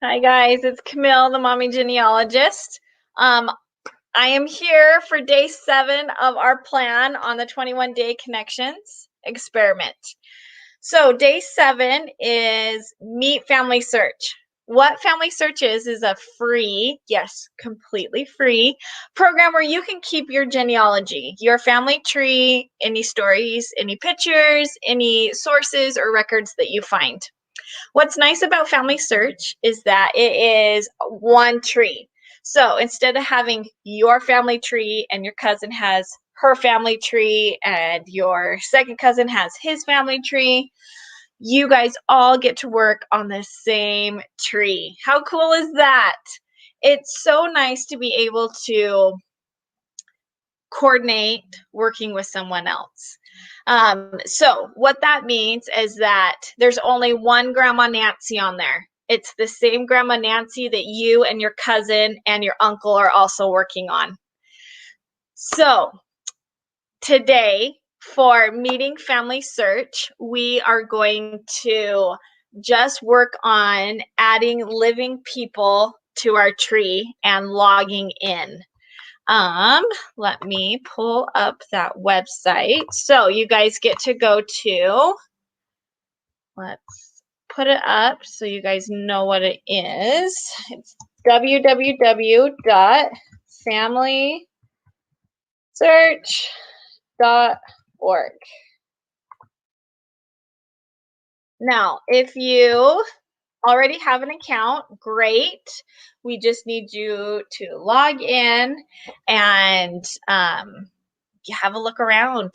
Hi guys, it's Camille, the mommy genealogist. I am here for day 7 of our plan on the 21-day connections experiment. So day 7 is Meet FamilySearch. What FamilySearch is a free, yes, completely free program where you can keep your genealogy, your family tree, any stories, any pictures, any sources or records that you find. What's nice about FamilySearch is that it is one tree. So instead of having your family tree and your cousin has her family tree and your second cousin has his family tree, you guys all get to work on the same tree. How cool is that? It's so nice to be able to coordinate working with someone else. So what that means is that there's only one Grandma Nancy on there. It's the same Grandma Nancy that you and your cousin and your uncle are also working on. So today, for Meeting FamilySearch, we are going to just work on adding living people to our tree and logging in. Let me pull up that website. So you guys get to go to, let's put it up so you guys know what it is. It's www.familysearch.org. Now, if you already have an account, great. We just need you to log in and have a look around.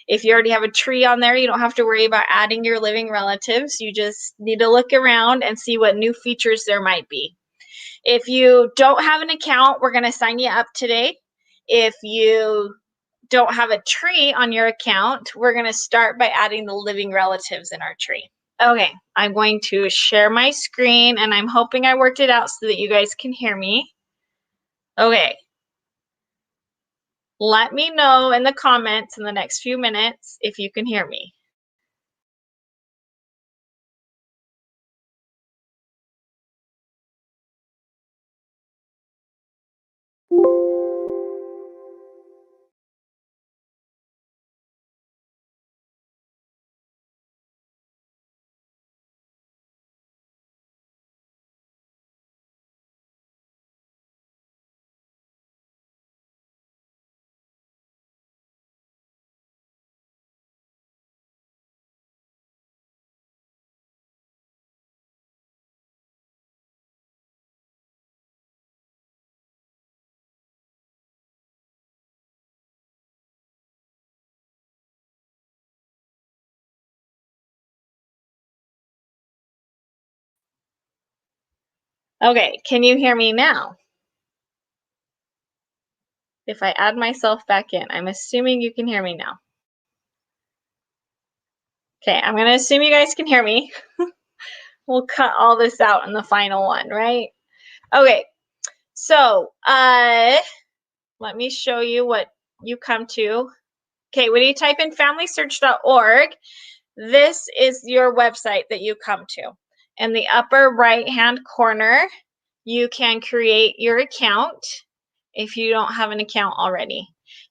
If you already have a tree on there, you don't have to worry about adding your living relatives. You just need to look around and see what new features there might be. If you don't have an account, we're going to sign you up today. If you don't have a tree on your account, we're going to start by adding the living relatives in our tree. Okay, I'm going to share my screen, and I'm hoping I worked it out so that you guys can hear me. Okay. Let me know in the comments in the next few minutes if you can hear me. Okay, can you hear me now? If I add myself back in, I'm assuming you can hear me now. Okay, I'm going to assume you guys can hear me. We'll cut all this out in the final one, right? Okay, so let me show you what you come to. Okay, when you type in FamilySearch.org, this is your website that you come to. In the upper right-hand corner, you can create your account if you don't have an account already.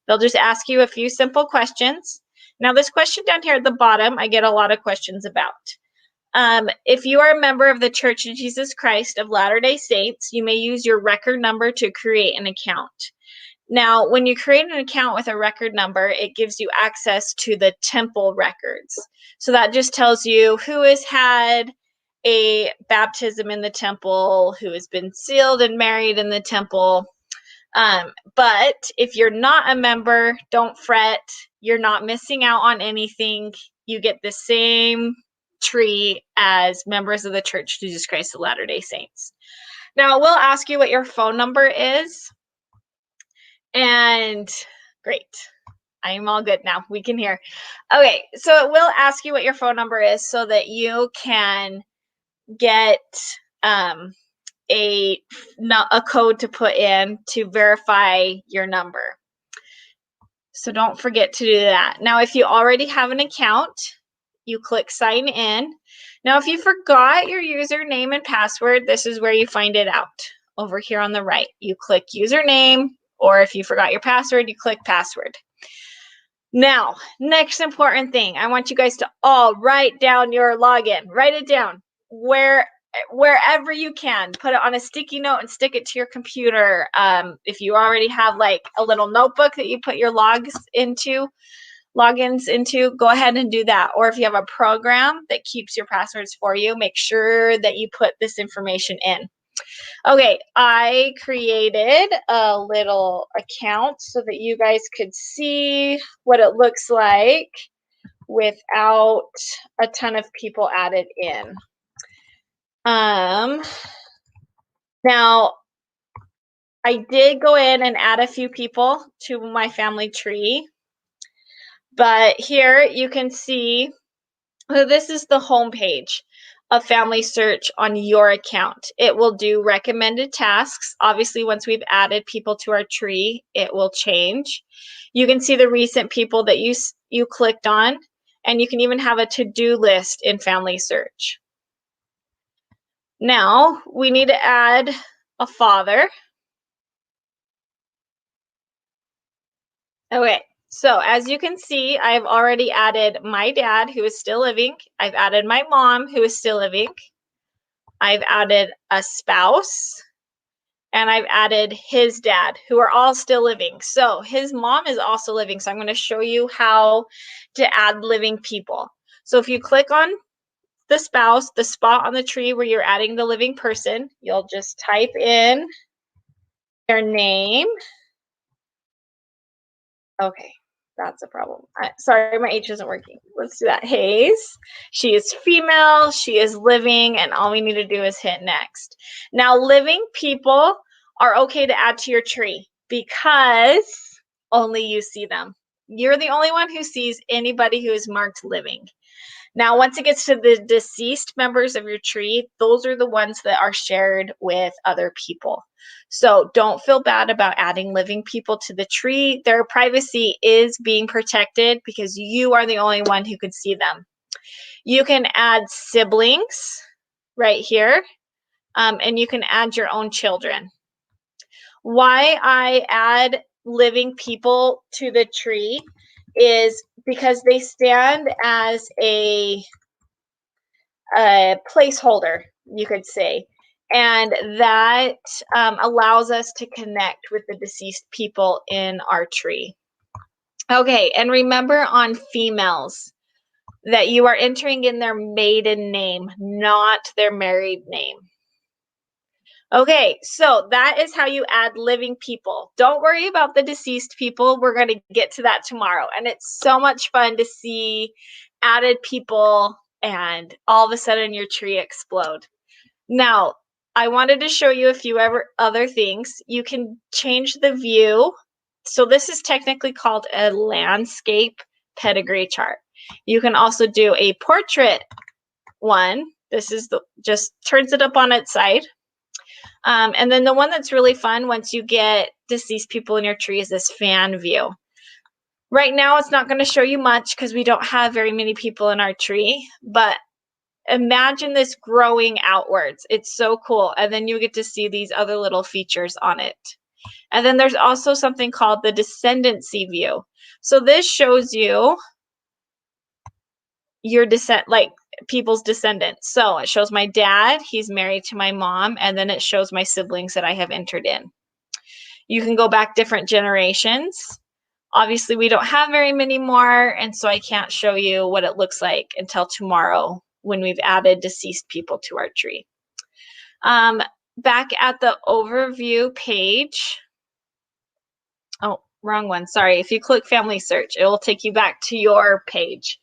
They'll just ask you a few simple questions. Now, this question down here at the bottom, I get a lot of questions about. If you are a member of the Church of Jesus Christ of Latter-day Saints, you may use your record number to create an account. Now, when you create an account with a record number, it gives you access to the temple records. So that just tells you who has had a baptism in the temple, who has been sealed and married in the temple. But if you're not a member, don't fret. You're not missing out on anything. You get the same tree as members of the Church of Jesus Christ of Latter-day Saints. Now, we'll ask you what your phone number is. And great. I am all good now. We can hear. Okay, so it will ask you what your phone number is so that you can get a code to put in to verify your number. So don't forget to do that. Now, if you already have an account, you click sign in. Now, if you forgot your username and password, this is where you find it out. Over here on the right, you click username, or if you forgot your password, you click password. Now, next important thing, I want you guys to all write down your login. Write it down wherever you can. Put it on a sticky note and stick it to your computer. If you already have like a little notebook that you put your logins into, go ahead and do that. Or if you have a program that keeps your passwords for you, make sure that you put this information in. Okay, I created a little account so that you guys could see what it looks like without a ton of people added in. Now, I did go in and add a few people to my family tree, but here you can see, so this is the home page of FamilySearch on your account. It will do recommended tasks. Obviously, once we've added people to our tree, it will change. You can see the recent people that you clicked on, and you can even have a to-do list in FamilySearch. Now, we need to add a father. Okay, so as you can see, I've already added my dad, who is still living. I've added my mom, who is still living. I've added a spouse, and I've added his dad, who are all still living. So his mom is also living. So I'm going to show you how to add living people. So if you click on the spouse, the spot on the tree where you're adding the living person, you'll just type in their name. Okay, that's a problem. Sorry, my H isn't working. Let's do that. Hayes. She is female. She is living, and all we need to do is hit next. Now, living people are okay to add to your tree because only you see them. You're the only one who sees anybody who is marked living. Now, once it gets to the deceased members of your tree, those are the ones that are shared with other people. So don't feel bad about adding living people to the tree. Their privacy is being protected because you are the only one who could see them. You can add siblings right here, and you can add your own children. Why I add living people to the tree is because they stand as a placeholder, you could say, and that allows us to connect with the deceased people in our tree. Okay, and remember on females that you are entering in their maiden name, not their married name. Okay, so that is how you add living people. Don't worry about the deceased people. We're going to get to that tomorrow. And it's so much fun to see added people and all of a sudden your tree explode. Now, I wanted to show you a few other things. You can change the view. So this is technically called a landscape pedigree chart. You can also do a portrait one. This is just turns it up on its side. And then the one that's really fun once you get deceased people in your tree is this fan view. Right now, it's not going to show you much because we don't have very many people in our tree, but imagine this growing outwards. It's so cool. And then you get to see these other little features on it. And then there's also something called the descendancy view. So this shows you your people's descendants. So it shows my dad, he's married to my mom, and then it shows my siblings that I have entered in. You can go back different generations. Obviously, we don't have very many more, and so I can't show you what it looks like until tomorrow when we've added deceased people to our tree. Back at the overview page. Oh, wrong one. Sorry. If you click FamilySearch, it will take you back to your page.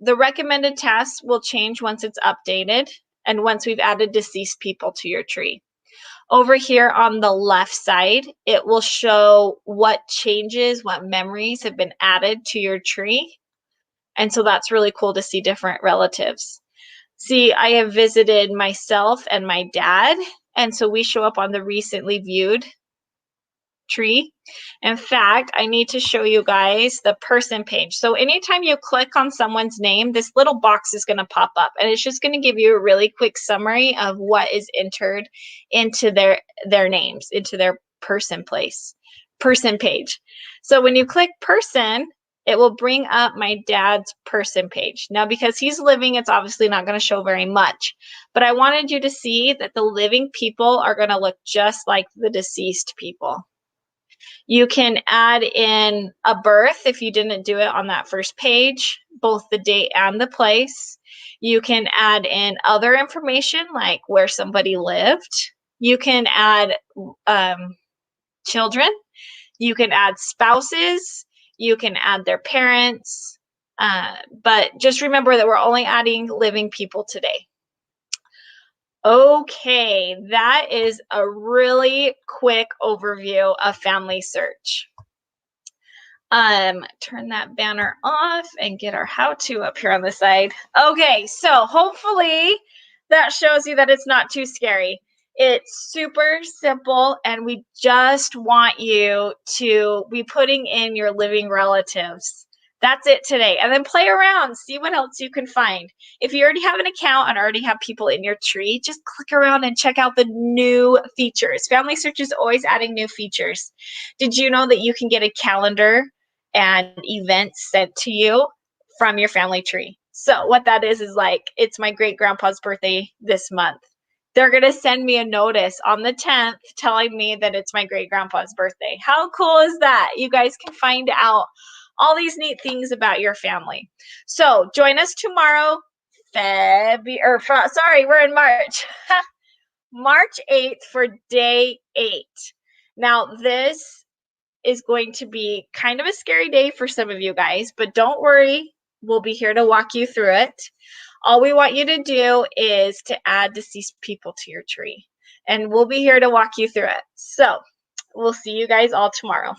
The recommended tasks will change once it's updated and once we've added deceased people to your tree. Over here on the left side, it will show what changes, what memories have been added to your tree. And so that's really cool to see different relatives. See, I have visited myself and my dad, and so we show up on the recently viewed tree. In fact, I need to show you guys the person page. So anytime you click on someone's name, this little box is going to pop up, and it's just going to give you a really quick summary of what is entered into their names, into their person page. So when you click person, it will bring up my dad's person page. Now, because he's living, it's obviously not going to show very much, but I wanted you to see that the living people are going to look just like the deceased people. You can add in a birth if you didn't do it on that first page, both the date and the place. You can add in other information like where somebody lived. You can add children. You can add spouses. You can add their parents. But just remember that we're only adding living people today. Okay, that is a really quick overview of FamilySearch. Turn that banner off and get our how-to up here on the side. Okay, so hopefully that shows you that it's not too scary. It's super simple, and we just want you to be putting in your living relatives. That's it today. And then play around, see what else you can find. If you already have an account and already have people in your tree, just click around and check out the new features. FamilySearch is always adding new features. Did you know that you can get a calendar and events sent to you from your family tree? So what that is like, it's my great grandpa's birthday this month. They're going to send me a notice on the 10th telling me that it's my great grandpa's birthday. How cool is that? You guys can find out all these neat things about your family. So join us tomorrow, we're in March. March 8th for day 8. Now this is going to be kind of a scary day for some of you guys, but don't worry, we'll be here to walk you through it. All we want you to do is to add deceased people to your tree, and we'll be here to walk you through it. So we'll see you guys all tomorrow.